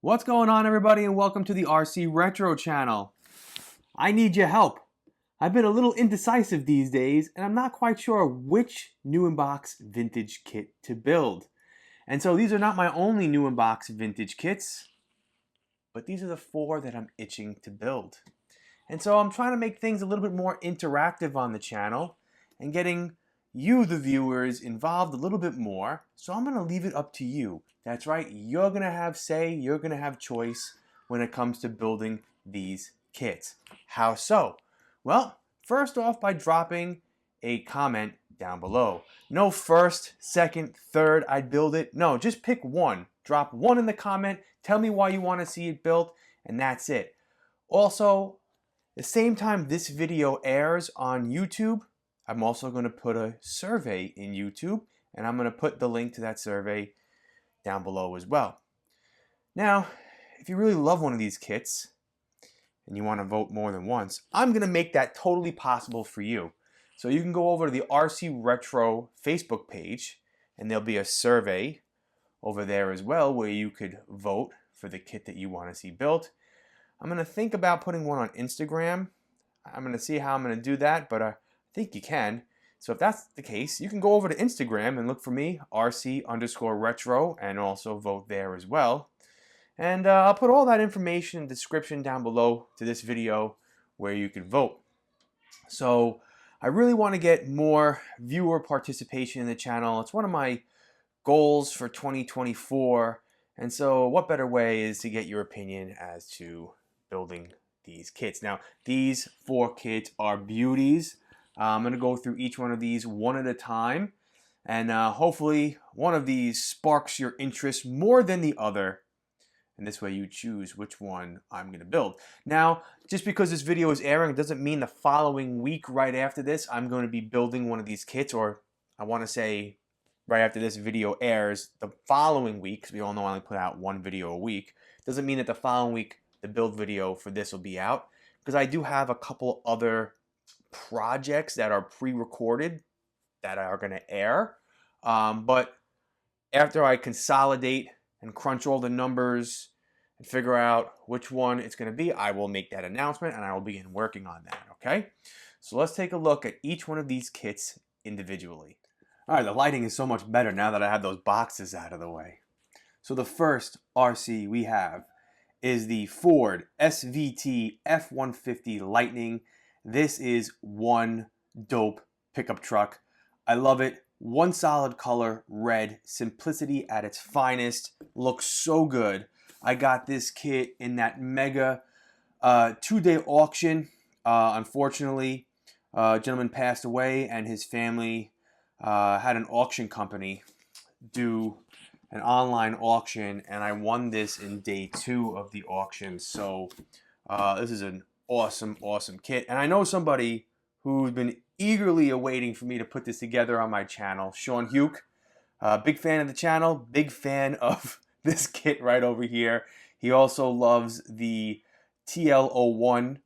What's going on, everybody, and welcome to the RC Retro channel. I need your help. I've been a little indecisive these days, and I'm not quite sure which new in-box vintage kit to build. And so these are not my only new in-box vintage kits, but these are the 4 that I'm itching to build. And so I'm trying to make things a little bit more interactive on the channel and getting you, the viewers, involved a little bit more. So I'm going to leave it up to you. That's right, you're going to have say, you're going to have choice when it comes to building these kits. How so? Well, first off, by dropping a comment down below. No first, second, third, I'd build it. No, just pick one. Drop one in the comment, tell me why you want to see it built, and that's it. Also, the same time this video airs on YouTube, I'm also going to put a survey in YouTube, and I'm going to put the link to that survey down below as well. Now, if you really love one of these kits and you want to vote more than once, I'm going to make that totally possible for you. So you can go over to the RC Retro Facebook page, and there'll be a survey over there as well where you could vote for the kit that you want to see built. I'm going to think about putting one on Instagram. I'm going to see how I'm going to do that, but I think you can. So if that's the case, you can go over to Instagram and look for me, RC_retro, and also vote there as well. And I'll put all that information in the description down below to this video where you can vote. So I really want to get more viewer participation in the channel. It's one of my goals for 2024. And so what better way is to get your opinion as to building these kits. Now, these 4 kits are beauties. I'm going to go through each one of these one at a time, and hopefully one of these sparks your interest more than the other, and this way you choose which one I'm going to build. Now, just because this video is airing doesn't mean the following week right after this I'm going to be building one of these kits, or I want to say right after this video airs, the following week, because we all know I only put out one video a week, doesn't mean that the following week the build video for this will be out, because I do have a couple other projects that are pre-recorded that are going to air, but after I consolidate and crunch all the numbers and figure out which one it's going to be, I will make that announcement and I will begin working on that. Okay, so let's take a look at each one of these kits individually. All right, the lighting is so much better now that I have those boxes out of the way. So the first RC we have is the Ford SVT F-150 Lightning. This is one dope pickup truck. I love it. One solid color, red, simplicity at its finest. Looks so good. I got this kit in that mega 2-day auction. Unfortunately, a gentleman passed away and his family had an auction company do an online auction, and I won this in day 2 of the auction. So this is an awesome kit, and I know somebody who's been eagerly awaiting for me to put this together on my channel. Sean Huke, big fan of the channel, big fan of this kit right over here. He also loves the TL01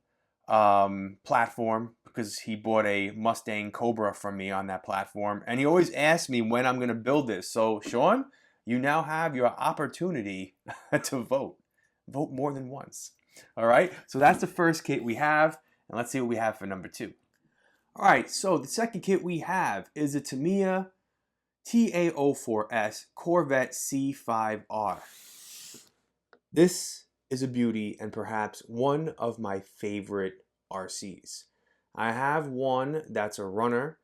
platform because he bought a Mustang Cobra from me on that platform, and he always asks me when I'm going to build this. So Sean, you now have your opportunity to vote more than once. All right, so that's the first kit we have, and let's see what we have for number 2. All right, so the second kit we have is a Tamiya TA04S Corvette C5R. This is a beauty and perhaps one of my favorite RCs. I have one that's a runner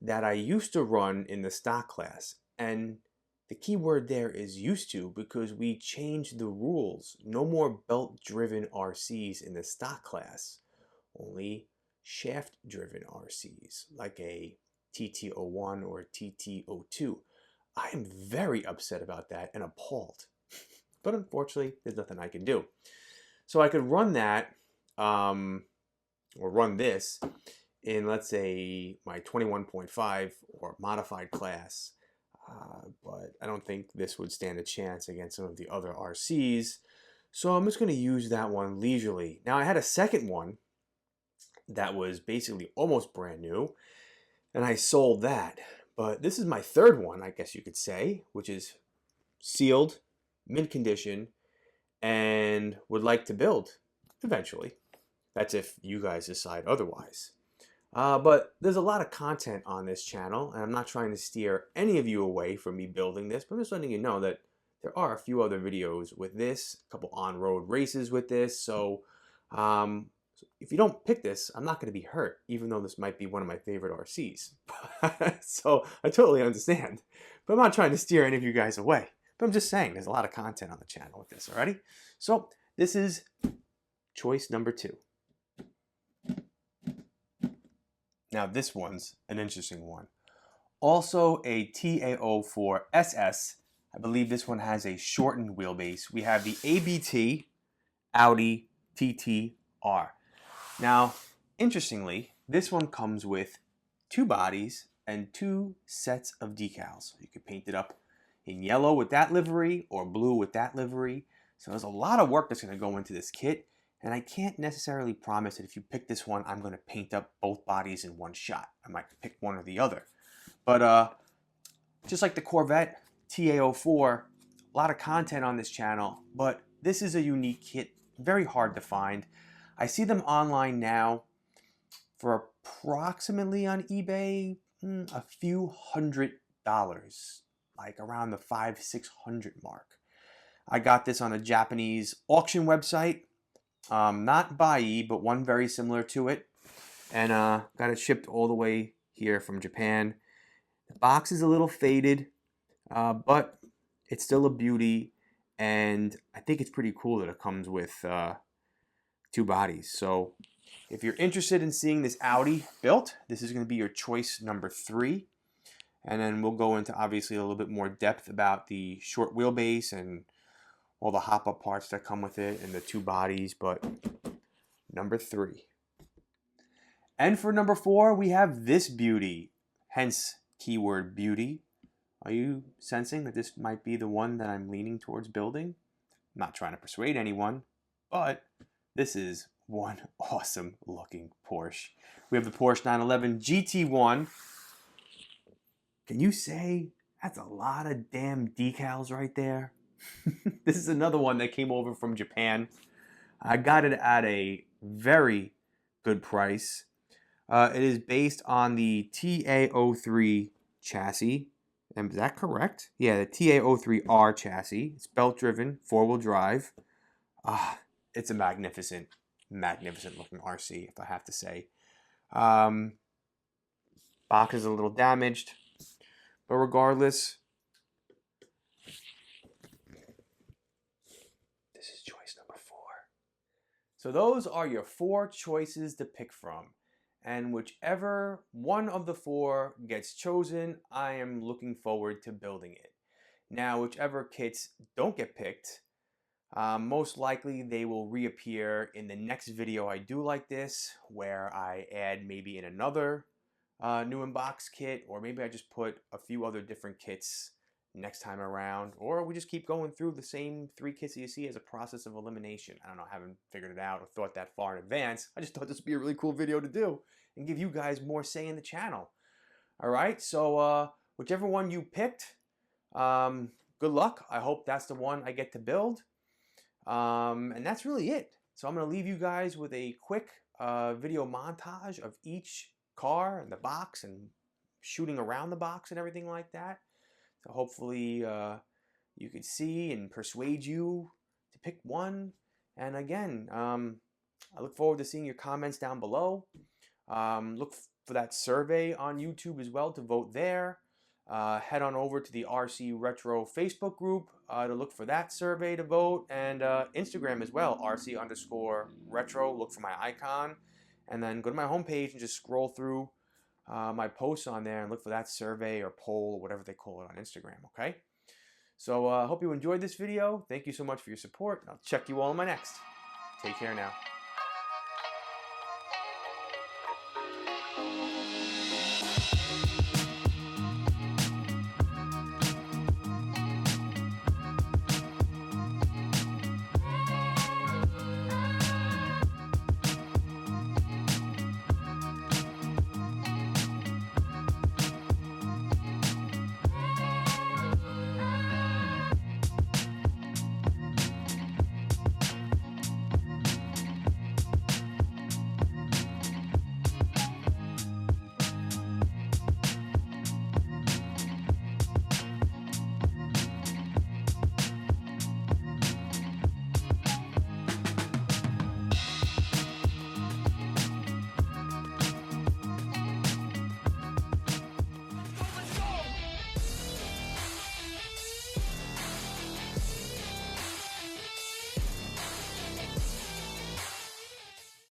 that I used to run in the stock class, and the key word there is used to, because we changed the rules. No more belt-driven RCs in the stock class, only shaft-driven RCs like a TT01 or TT02. I am very upset about that and appalled, but unfortunately there's nothing I can do. So I could run that or run this in, let's say, my 21.5 or modified class. But I don't think this would stand a chance against some of the other RCs. So I'm just going to use that one leisurely. Now, I had a second one that was basically almost brand new, and I sold that. But this is my third one, I guess you could say, which is sealed, mint condition, and would like to build eventually. That's if you guys decide otherwise. But there's a lot of content on this channel, and I'm not trying to steer any of you away from me building this, but I'm just letting you know that there are a few other videos with this, a couple on-road races with this, so if you don't pick this, I'm not going to be hurt, even though this might be one of my favorite RCs. So I totally understand, but I'm not trying to steer any of you guys away. But I'm just saying, there's a lot of content on the channel with this, alrighty? So this is choice number 2. Now this one's an interesting one. Also a TA04 SS. I believe this one has a shortened wheelbase. We have the ABT Audi TTR. Now, interestingly, this one comes with 2 bodies and 2 sets of decals. You can paint it up in yellow with that livery or blue with that livery. So there's a lot of work that's going to go into this kit. And I can't necessarily promise that if you pick this one, I'm going to paint up both bodies in one shot. I might pick one or the other. But just like the Corvette TA04, a lot of content on this channel. But this is a unique kit, very hard to find. I see them online now for approximately on eBay a few $100, like around the $500-600 mark. I got this on a Japanese auction website. Not Bai, but one very similar to it, and got it shipped all the way here from Japan. The box is a little faded, but it's still a beauty, and I think it's pretty cool that it comes with 2 bodies. So if you're interested in seeing this Audi built, this is going to be your choice number 3, and then we'll go into obviously a little bit more depth about the short wheelbase and all the hop-up parts that come with it and the 2 bodies, but number 3. And for number 4, we have this beauty, hence keyword beauty. Are you sensing that this might be the one that I'm leaning towards building? I'm not trying to persuade anyone, but this is one awesome looking Porsche. We have the Porsche 911 GT1. Can you say that's a lot of damn decals right there? This is another one that came over from Japan. I got it at a very good price. It is based on the TA03 chassis. Is that correct? Yeah, the TA03R chassis. It's belt-driven, 4-wheel drive. It's a magnificent, magnificent looking RC, if I have to say. Box is a little damaged, but regardless, this is choice number 4. So those are your 4 choices to pick from. And whichever one of the 4 gets chosen, I am looking forward to building it. Now, whichever kits don't get picked, most likely they will reappear in the next video I do like this, where I add maybe in another new in-box kit, or maybe I just put a few other different kits next time around, or we just keep going through the same 3 kits that you see as a process of elimination. I don't know, I haven't figured it out or thought that far in advance. I just thought this would be a really cool video to do and give you guys more say in the channel. All right, so whichever one you picked, good luck. I hope that's the one I get to build. And that's really it. So I'm going to leave you guys with a quick video montage of each car and the box and shooting around the box and everything like that. So hopefully you could see and persuade you to pick one. And again, I look forward to seeing your comments down below. Look for that survey on YouTube as well to vote there. Head on over to the RC Retro Facebook group to look for that survey to vote. And Instagram as well, RC_retro. Look for my icon. And then go to my homepage and just scroll through my posts on there and look for that survey or poll or whatever they call it on Instagram, okay? So I hope you enjoyed this video. Thank you so much for your support. I'll check you all in my next. Take care now.